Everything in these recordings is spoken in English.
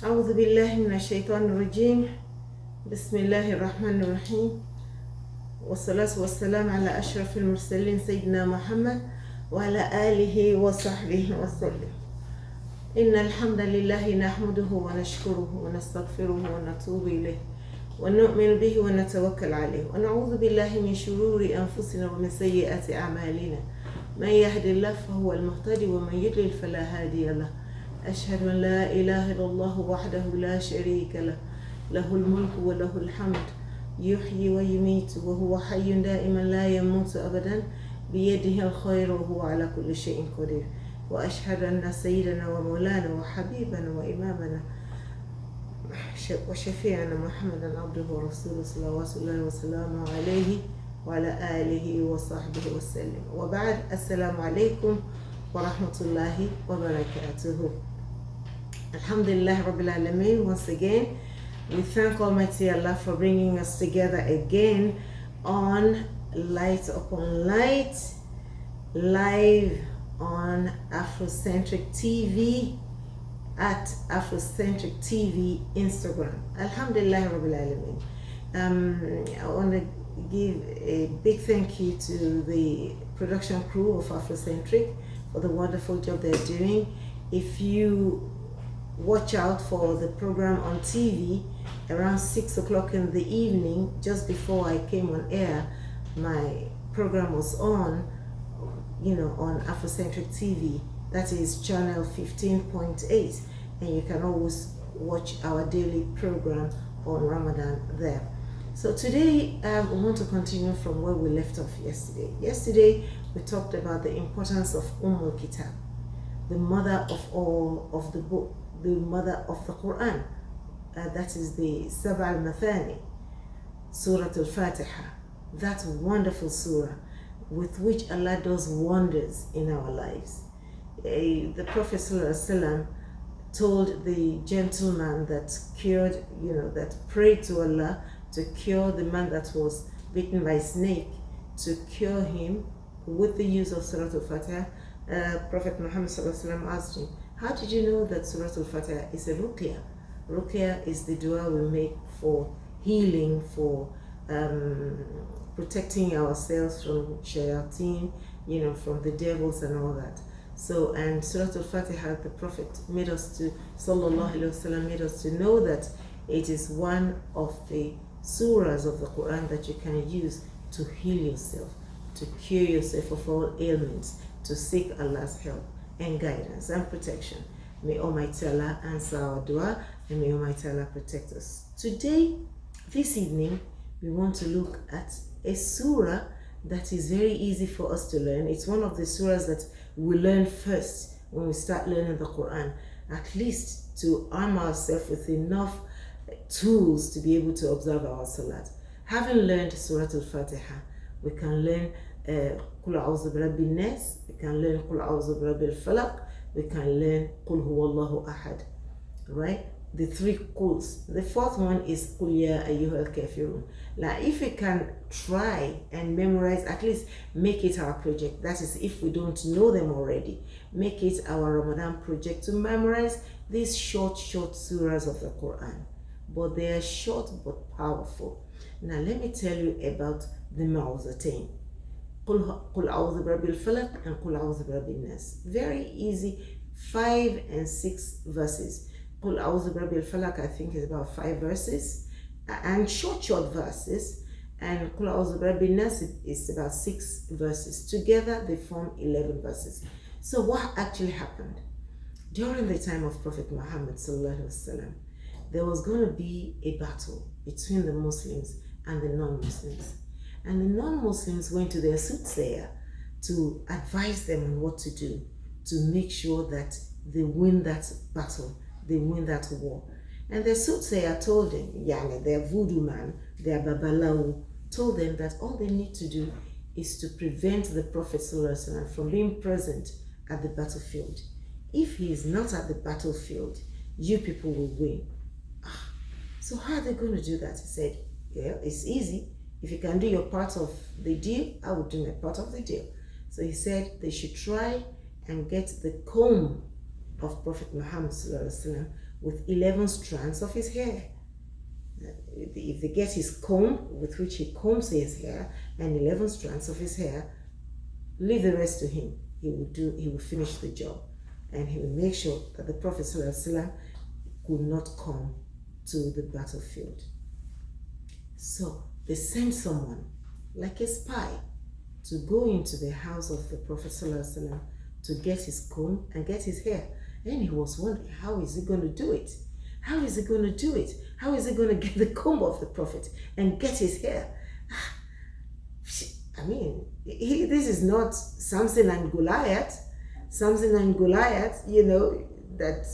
أعوذ بالله من الشيطان الرجيم. بسم الله الرحمن الرحيم، والصلاة والسلام على أشرف المرسلين سيدنا محمد وعلى آله وصحبه وسلم. إن الحمد لله نحمده ونشكره ونستغفره ونتوب إليه ونؤمن به ونتوكل عليه ونعوذ بالله من شرور أنفسنا ومن سيئات أعمالنا. من يهد الله فهو المهتدي ومن يضلل فلا هادي له. أشهد أن لا إله إلا الله وحده لا شريك له، له الملك وله الحمد، يحيي ويميت وهو حي دائما لا يموت أبدا، بيده الخير وهو على كل شيء قدير. وأشهد أن سيدنا ومولانا وحبيبنا وإمامنا وشفيعنا محمدا عبده ورسوله صلوات الله وسلامه عليه وعلى آله وصحبه وسلم. وبعد، السلام عليكم ورحمة الله وبركاته. Alhamdulillah Rabbil Alameen. Once again, we thank Almighty Allah for bringing us together again on Light Upon Light, live on Afrocentric TV, at Afrocentric TV Instagram. Alhamdulillah Rabbil Alameen. I want to give a big thank you to the production crew of Afrocentric for the wonderful job they're doing. If you watch out for the program on TV around 6 o'clock in the evening, just before I came on air, my program was on, on Afrocentric TV. That is channel 15.8, and you can always watch our daily program on Ramadan there. So today we want to continue from where we left off yesterday. Yesterday we talked about the importance of Kitab, the mother of all of the book, the mother of the Quran. That is the Sab' al-Mathani, Surah Al-Fatiha, that wonderful surah with which Allah does wonders in our lives. The Prophet ﷺ told the gentleman that cured, that prayed to Allah to cure the man that was bitten by a snake, to cure him with the use of Surah Al-Fatiha. Prophet Muhammad ﷺ asked him, how did you know that Surah Al-Fatiha is a ruqya? Ruqya is the dua we make for healing, for protecting ourselves from shayateen, from the devils and all that. So, and Surah Al-Fatiha, the Prophet made us to, sallallahu alaihi wasallam, made us to know that it is one of the surahs of the Quran that you can use to heal yourself, to cure yourself of all ailments, to seek Allah's help and guidance and protection. May Almighty Allah answer our dua, and may Almighty Allah protect us. Today, this evening, we want to look at a surah that is very easy for us to learn. It's one of the surahs that we learn first when we start learning the Quran, at least to arm ourselves with enough tools to be able to observe our salat. Having learned Surah Al-Fatiha, we can learn Qul A'udhu Birabbin Nas, we can learn Qul A'udhu Birabbil Falaq, we can learn Qul Huwallahu Ahad, right? The three Quls. The fourth one is Qul Ya Ayyuhal Kafirun. Now, if we can try and memorize, at least make it our project. That is, if we don't know them already, make it our Ramadan project to memorize these short surahs of the Quran. But they are short but powerful. Now, let me tell you about the Ma'uzatain. Qul A'udhu Birabbil Falaq and Qul A'udhu Birabbin Nas. Very easy, 5 and 6 verses. Qul A'udhu Birabbil Falaq, I think, is about 5 verses, and short verses. And Qul A'udhu Birabbin Nas is about 6 verses. Together, they form 11 verses. So what actually happened? During the time of Prophet Muhammad sallallahu alaihi wasallam, there was going to be a battle between the Muslims and the non-Muslims. And the non-Muslims went to their soothsayer to advise them on what to do to make sure that they win that battle, they win that war. And the soothsayer told them, their voodoo man, their babalawo, told them that all they need to do is to prevent the Prophet ﷺ from being present at the battlefield. If he is not at the battlefield, you people will win. So how are they going to do that? He said, it's easy. If you can do your part of the deal, I will do my part of the deal. So he said they should try and get the comb of Prophet Muhammad ﷺ with 11 strands of his hair. If they get his comb with which he combs his hair and 11 strands of his hair, leave the rest to him. He will finish the job, and he will make sure that the Prophet ﷺ could not come to the battlefield. So they sent someone like a spy to go into the house of the Prophet ﷺ to get his comb and get his hair. And he was wondering, how is he going to do it? How is he going to do it? How is he going to get the comb of the Prophet and get his hair? I mean, this is not Samson and Goliath. Samson and Goliath, you know, that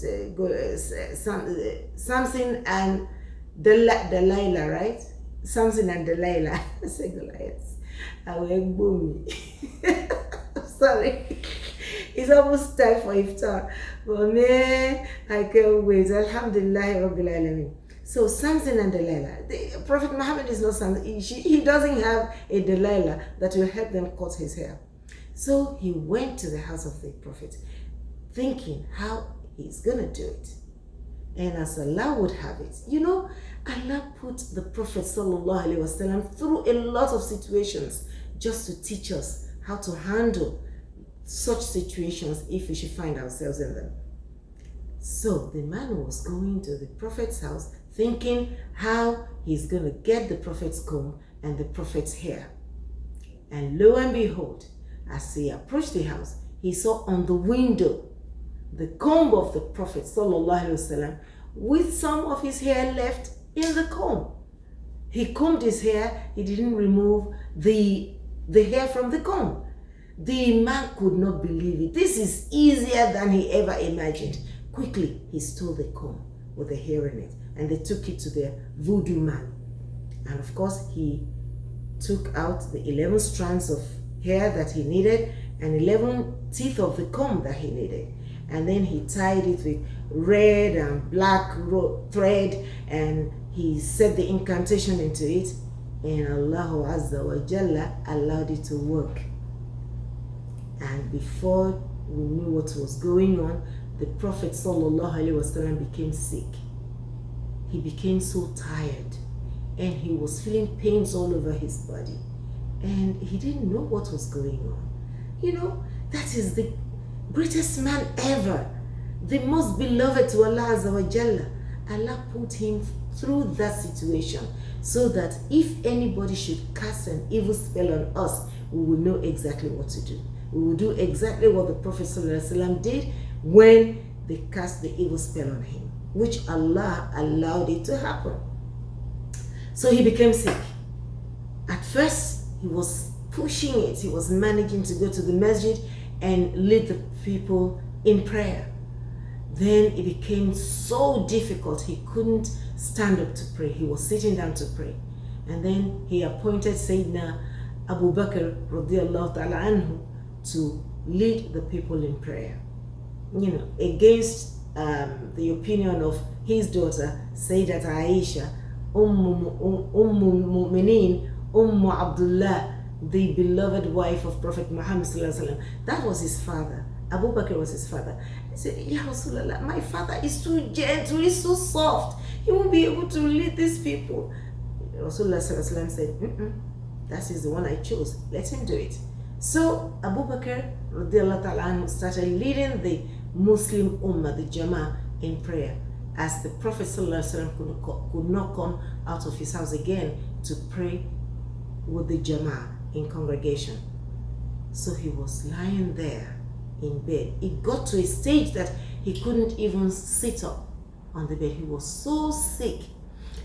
Samson and Delilah, right? Samson and Delilah. I say Goliath. I will boom me. Sorry. It's almost time for iftar. But man, I can't wait. Alhamdulillah Rabbil Alameen. So Samson and Delilah. The Prophet Muhammad is not Samson. He doesn't have a Delilah that will help them cut his hair. So he went to the house of the Prophet thinking how he's going to do it. And as Allah would have it, you know, Allah put the Prophet ﷺ through a lot of situations just to teach us how to handle such situations if we should find ourselves in them. So the man was going to the Prophet's house thinking how he's going to get the Prophet's comb and the Prophet's hair. And lo and behold, as he approached the house, he saw on the window the comb of the Prophet ﷺ with some of his hair left in the comb. He combed his hair, he didn't remove the hair from the comb. The man could not believe it. This is easier than he ever imagined. Quickly, he stole the comb with the hair in it, and they took it to the voodoo man. And of course, he took out the 11 strands of hair that he needed and 11 teeth of the comb that he needed. And then he tied it with red and black thread, and he set the incantation into it, and Allah Azza wa Jalla allowed it to work. And before we knew what was going on, the Prophet ﷺ became sick. He became so tired, and he was feeling pains all over his body, and he didn't know what was going on. You know, that is the greatest man ever, the most beloved to Allah Azza wa Jalla. Allah put him through that situation so that if anybody should cast an evil spell on us, we will know exactly what to do. We will do exactly what the Prophet ﷺ did when they cast the evil spell on him, which Allah allowed it to happen. So he became sick. At first, he was pushing it. He was managing to go to the masjid and lead the people in prayer. Then it became so difficult, he couldn't stand up to pray. He was sitting down to pray. And then he appointed Sayyidina Abu Bakr radiallahu ta'ala anhu to lead the people in prayer, you know, against the opinion of his daughter Sayyidat Aisha, Mu'mineen, Abdullah, the beloved wife of Prophet Muhammad sallallahu alaihi wasallam. That was his father. Abu Bakr was his father. He said, Ya Rasulullah, my father is too gentle, he's so soft, he won't be able to lead these people. Rasulullah sallallahu alaihi wasallam said, that is the one I chose, let him do it. So Abu Bakr radiallahu ta'ala anhu started leading the Muslim Ummah, the Jama'ah, in prayer, as the Prophet sallallahu alaihi wasallam could not come out of his house again to pray with the Jama'ah in congregation. So he was lying there in bed. It got to a stage that he couldn't even sit up on the bed. He was so sick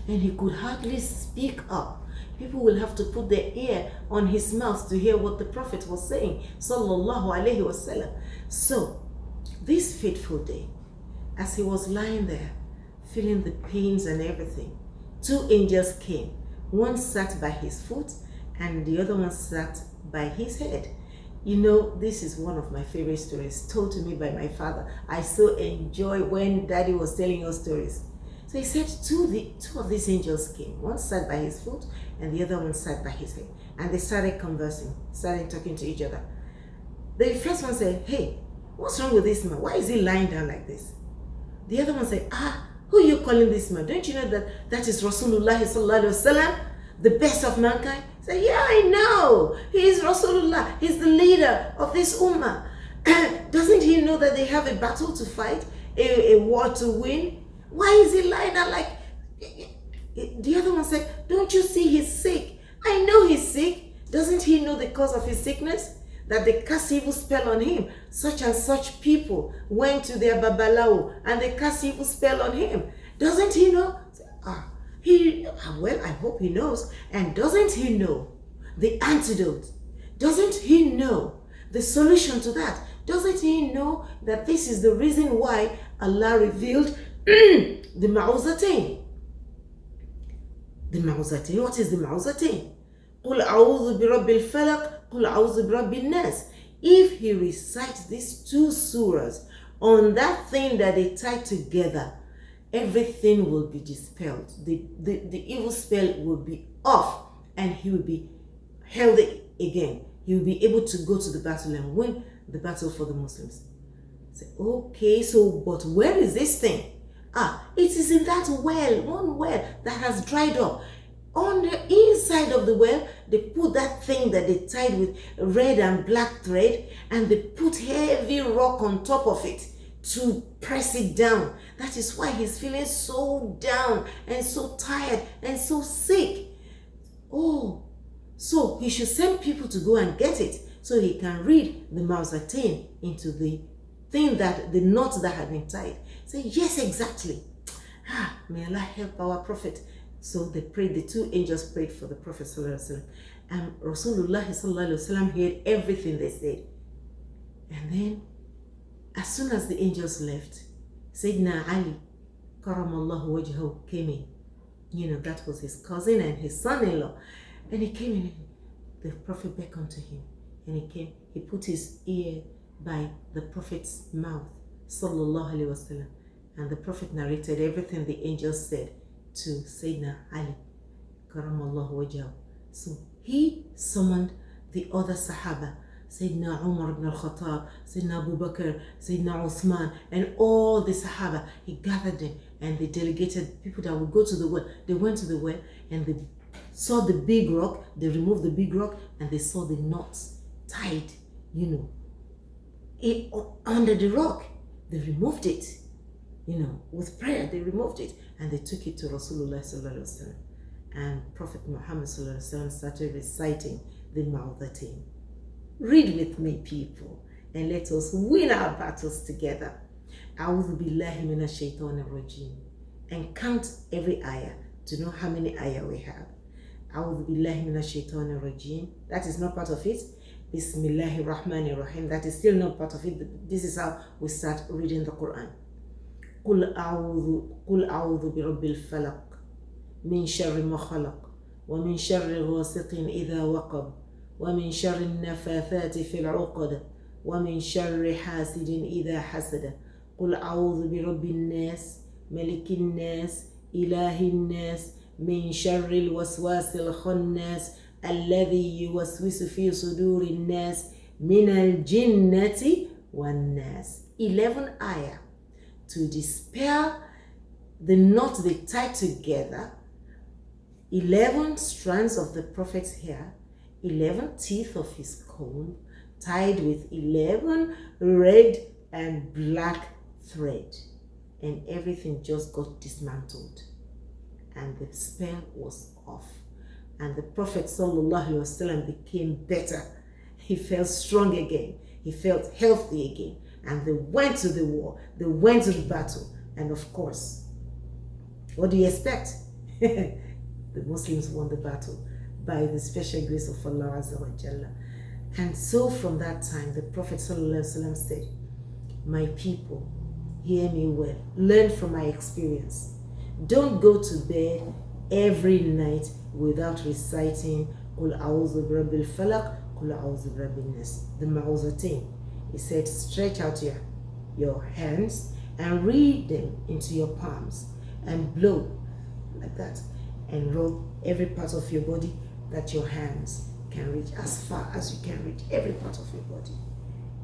and he could hardly speak up. People will have to put their ear on his mouth to hear what the Prophet was saying, sallallahu alaihi wasallam. So this fateful day, as he was lying there feeling the pains and everything, 2 angels came. One sat by his foot and the other one sat by his head. You know, this is one of my favorite stories told to me by my father. I so enjoy when Daddy was telling us stories. So he said two of these angels came. One sat by his foot and the other one sat by his head. And they started conversing, started talking to each other. The first one said, hey, what's wrong with this man? Why is he lying down like this? The other one said, Who are you calling this man? Don't you know that that is Rasulullah sallallahu alaihi wasallam, the best of mankind? Say, yeah, I know. He is Rasulullah. He's the leader of this ummah. Doesn't he know that they have a battle to fight, a war to win? Why is he lying out like... The other one said, don't you see he's sick? I know he's sick. Doesn't he know the cause of his sickness? That they cast evil spell on him. Such and such people went to their babalawo and they cast evil spell on him. Doesn't he know? Well, I hope he knows. And doesn't he know the antidote? Doesn't he know the solution to that? Doesn't he know that this is the reason why Allah revealed the Ma'uzatain? The Ma'uzatain, what is the Ma'uzatain? قُلْ أَعُوذُ بِرَبِّ الْفَلَقِ قُلْ أَعُوذُ بِرَبِّ النَّاسِ. If he recites these two surahs on that thing that they tied together, everything will be dispelled. The evil spell will be off and he will be healthy again. He will be able to go to the battle and win the battle for the Muslims. Say, okay, so but where is this thing? It is in that well, one well that has dried up. On the inside of the well, they put that thing that they tied with red and black thread, and they put heavy rock on top of it to press it down. That is why he's feeling so down and so tired and so sick. Oh, so he should send people to go and get it so he can read the Ma'uzatain into the thing that the knot that had been tied. Say, yes, exactly. May Allah help our Prophet. So they prayed, the two angels prayed for the Prophet sallallahu alaihi wasallam. And Rasulullah sallallahu alaihi wasallam heard everything they said. And then, as soon as the angels left, Sayyidina Ali, karamallahu wajhahu, came in. You know, that was his cousin and his son-in-law. And he came in, the Prophet beckoned to him. And he came, he put his ear by the Prophet's mouth, sallallahu alaihi wasallam. And the Prophet narrated everything the angels said to Sayyidina Ali, karamallahu wajhahu. So he summoned the other Sahaba, Sayyidina Umar ibn al-Khattab, Sayyidina Abu Bakr, Sayyidina Uthman, and all the Sahaba. He gathered them and they delegated people that would go to the well. They went to the well and they saw the big rock, they removed the big rock, and they saw the knots tied, you know, under the rock. They removed it, you know, with prayer, they removed it, and they took it to Rasulullah sallallahu alaihi wasallam. And Prophet Muhammad sallallahu alaihi wasallam started reciting the Ma'uzatain. Read with me, people, and let us win our battles together. A'udhu billahi minash shaitanir rajim. And count every ayah to know how many ayah we have. A'udhu billahi minash shaitanir rajim. That is not part of it. Bismillahir Rahmanir Rahim. That is still not part of it. This is how we start reading the Quran. قل أعوذ برب الفلق من شر ما خلق ومن شر غاسق إذا وقب ومن شر النفاثات في العقد ومن شر حاسد إذا حسد قل أعوذ برب الناس ملك الناس إله الناس من شر الوسواس الخناس الذي يوسوس في صدور الناس من الجنة والناس. 11 ayah to dispel the knot they tied together, 11 strands of the Prophet's hair, 11 teeth of his comb, tied with 11 red and black thread. And everything just got dismantled. And the spell was off. And the Prophet sallallahu alaihi wasallam became better. He felt strong again. He felt healthy again. And they went to the war. They went to the battle. And of course, what do you expect? The Muslims won the battle by the special grace of Allah Azza wa Jalla. And so from that time, the Prophet ﷺ said, my people, hear me well. Learn from my experience. Don't go to bed every night without reciting قُلْ أَعُوذُ بِرَبِّ الْفَلَقِ قُلْ أَعُوذُ بِرَبِّ النَّاسِ. The Ma'uzatain. He said, stretch out your hands and read them into your palms and blow like that and rub every part of your body that your hands can reach, as far as you can reach every part of your body.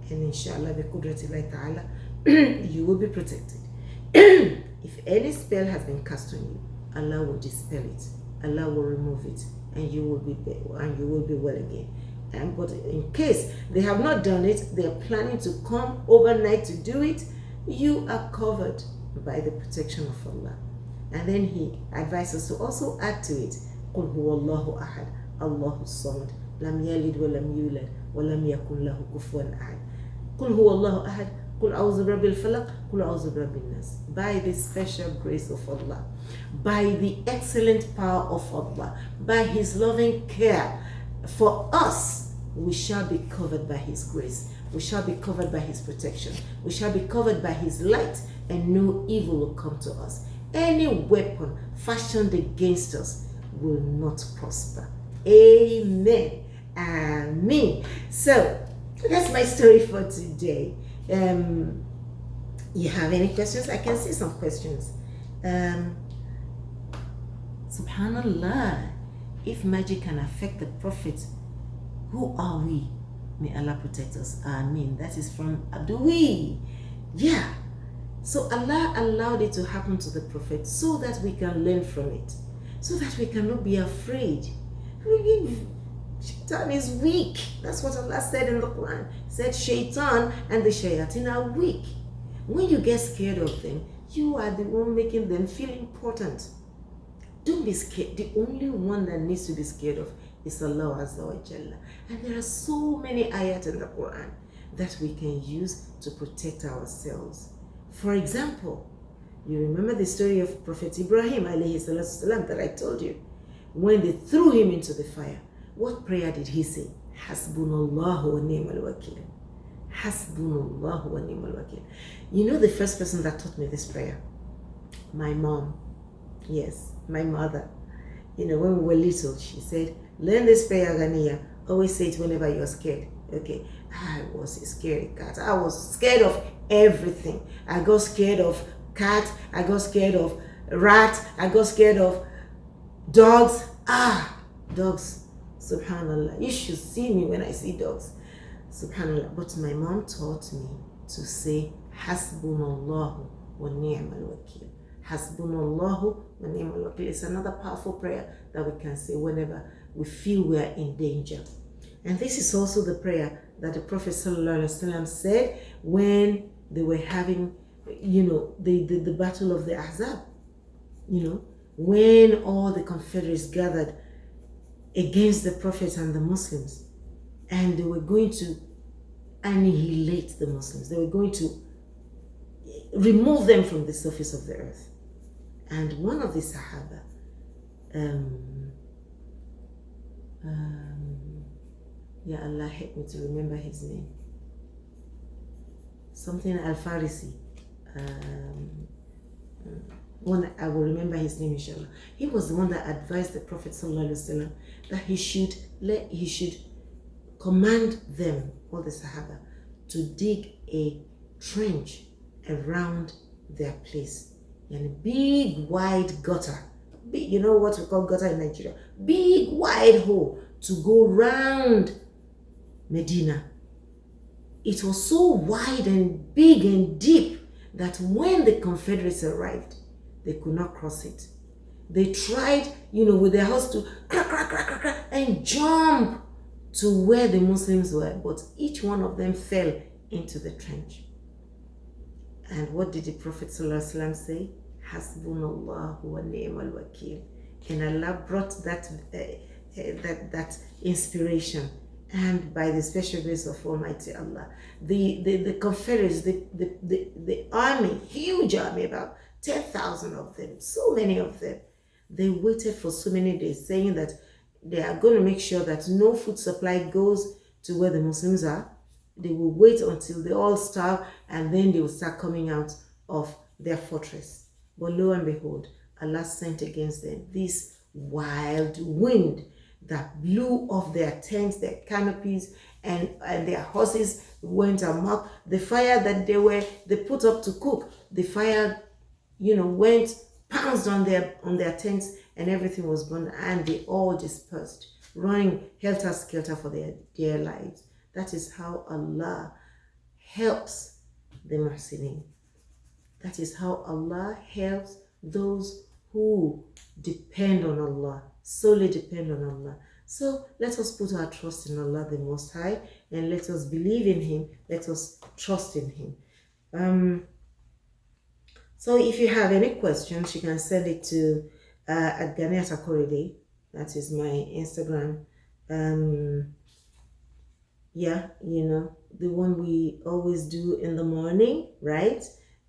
And inshallah, bi qudratillahi ta'ala, you will be protected. If any spell has been cast on you, Allah will dispel it. Allah will remove it, and you will be well again. But in case they have not done it, they are planning to come overnight to do it, you are covered by the protection of Allah. And then he advises us to also add to it, قُلْ هُوَ اللَّهُ أَحَدٌ اللَّهُ الصَّمَدُ لَمْ يَلِدْ وَلَمْ يُولَدْ وَلَمْ يَكُنْ لَهُ كُفُوًا أَحَدٌ قُلْ هُوَ اللَّهُ أَحَدٌ قُلْ أَعُوذُ بِرَبِّ الْفَلَقِ قُلْ أَعُوذُ بِرَبِّ النَّاسِ. By the special grace of Allah, by the excellent power of Allah, by His loving care for us, we shall be covered by His grace. We shall be covered by His protection. We shall be covered by His light, and no evil will come to us. Any weapon fashioned against us will not prosper. Amen. Amen. So that's my story for today. You have any questions? I can see some questions. Subhanallah. If magic can affect the Prophet, who are we? May Allah protect us. Amen. That is from Abdui. Yeah. So Allah allowed it to happen to the Prophet so that we can learn from it, so that we cannot be afraid. Shaitan is weak. That's what Allah said in the Quran. He said Shaitan and the Shayatin are weak. When you get scared of them, you are the one making them feel important. Don't be scared. The only one that needs to be scared of is Allah Azza wa Jalla. And there are so many ayat in the Quran that we can use to protect ourselves. For example, you remember the story of Prophet Ibrahim alayhi salam that I told you. When they threw him into the fire, what prayer did he say? Hasbunallahu wa ni'mal wakil. Hasbunallahu wa ni'mal wakil. You know the first person that taught me this prayer? My mom. Yes, my mother. You know, when we were little, she said, learn this prayer, Ghaniya. Always say it whenever you're scared. Okay, I was a scary cat. I was scared of everything. I got scared of cat. I got scared of rat. I got scared of dogs. Dogs. Subhanallah. You should see me when I see dogs. Subhanallah. But my mom taught me to say Hasbunallahu wa ni'mal wakil. Hasbunallahu wa ni'mal wakil. It's another powerful prayer that we can say whenever we feel we are in danger. And this is also the prayer that the Prophet ﷺ said when they were having, the battle of the Ahzab. When all the Confederates gathered against the Prophet and the Muslims, and they were going to annihilate the Muslims. They were going to remove them from the surface of the earth. And one of the Sahaba, Allah help me to remember his name. Something Al-Farisi. One I will remember his name, inshallah. He was the one that advised the Prophet ﷺ that he should command them, all the Sahaba, to dig a trench around their place. And a big wide gutter. You know what we call gutter in Nigeria? Big wide hole to go round Medina. It was so wide and big and deep that when the Confederates arrived, they could not cross it. They tried, with their horse to crack, crack, crack, crack, crack, and jump to where the Muslims were, but each one of them fell into the trench. And what did the Prophet ﷺ say? Hasbunallahu wa ni'mal wakil. And Allah brought that inspiration. And by the special grace of Almighty Allah, the Confederates, the army, huge army, about 10,000 of them, so many of them, they waited for so many days, saying that they are going to make sure that no food supply goes to where the Muslims are. They will wait until they all starve, and then they will start coming out of their fortress. But lo and behold, Allah sent against them this wild wind that blew off their tents, their canopies, and their horses went amok. The fire that they put up to cook, the fire, went, pounced on their tents, and everything was burned, and they all dispersed, running helter-skelter for their dear lives. That is how Allah helps the Muhsinin. That is how Allah helps those who depend on Allah, solely depend on Allah. So let us put our trust in Allah the Most High, and let us believe in Him. Let us trust in Him. So if you have any questions, you can send it to at Ganiat Akorede. That is my Instagram. Yeah, the one we always do in the morning, right?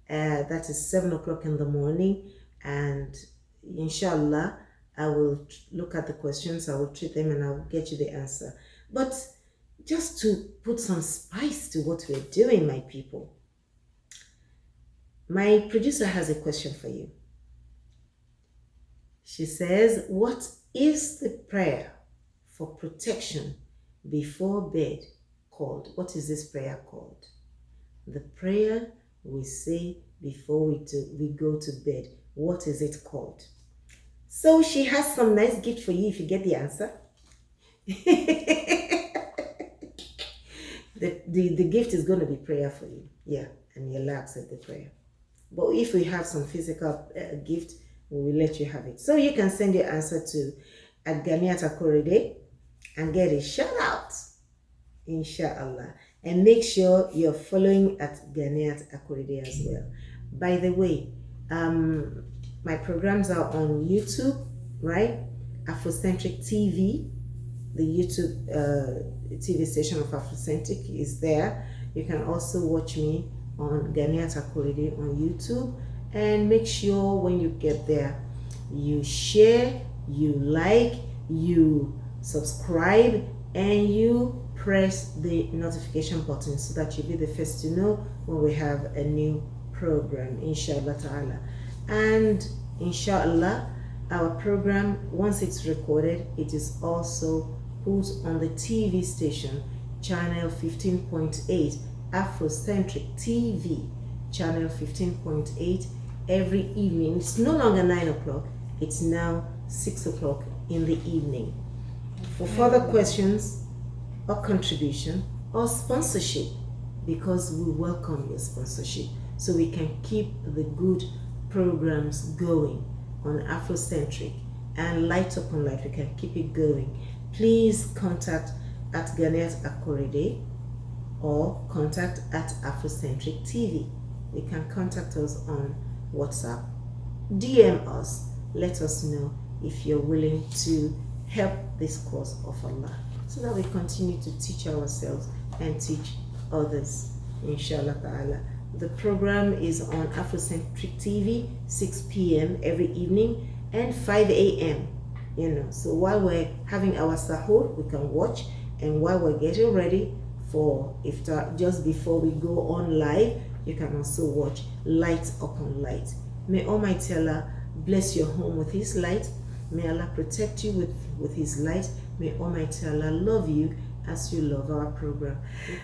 That is 7 o'clock in the morning, and inshallah I will look at the questions, I will treat them, and I will get you the answer. But just to put some spice to what we're doing, my people, my producer has a question for you. She says, what is the prayer for protection before bed called? What is this prayer called? The prayer we say before we go to bed. What is it called? So she has some nice gift for you if you get the answer. the gift is going to be prayer for you. Yeah, and you'll accept the prayer. But if we have some physical gift, we will let you have it. So you can send your answer to at Ganiat Akorede and get a shout out, inshallah. And make sure you're following at Ganiat Akorede as well. By the way, my programs are on YouTube, right? Afrocentric TV, the YouTube TV station of Afrocentric is there. You can also watch me on Ganiat Akorede on YouTube. And make sure when you get there, you share, you like, you subscribe, and you press the notification button so that you'll be the first to know when we have a new program, inshallah ta'ala. And inshallah, our program, once it's recorded, it is also put on the TV station, channel 15.8, Afrocentric TV, channel 15.8, every evening. It's no longer 9 o'clock, it's now 6 o'clock in the evening. For further questions or contribution or sponsorship, because we welcome your sponsorship so we can keep the good programs going on Afrocentric and Light Upon Light, we can keep it going. Please contact at Ganiat Akorede or contact at Afrocentric TV. You can contact us on WhatsApp, DM us, let us know if you're willing to help this cause of Allah, so that we continue to teach ourselves and teach others, inshallah ta'ala. The program is on Afrocentric TV, 6 p.m. every evening and 5 a.m. So while we're having our sahur, we can watch, and while we're getting ready for iftar, just before we go on live, you can also watch Light Upon Light. May Almighty Allah bless your home with His light. May Allah protect you with His light. May Almighty Allah love you as you love our program.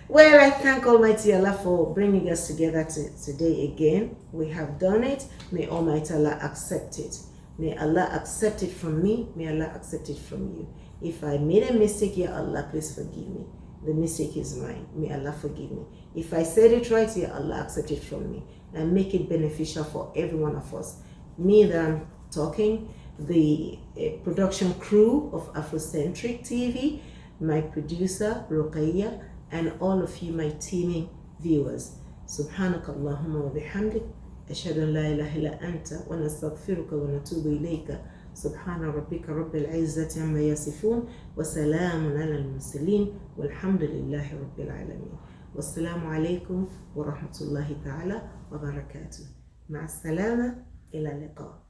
Well, I thank Almighty Allah for bringing us together today again. We have done it. May Almighty Allah accept it. May Allah accept it from me. May Allah accept it from you. If I made a mistake, Ya Allah, please forgive me. The mistake is mine. May Allah forgive me. If I said it right, Ya Allah, accept it from me and make it beneficial for every one of us. Me that I'm talking, the production crew of Afrocentric TV, my producer, Ruqayya, and all of you, my teaming viewers. Subhanakallahumma wa bihamdik. أشهد أن لا إله إلا أنت ونستغفرك ونتوب إليك سبحان ربك رب العزة عما يصفون وسلام على المرسلين والحمد لله رب العالمين والسلام عليكم ورحمة الله تعالى وبركاته مع السلامة إلى اللقاء.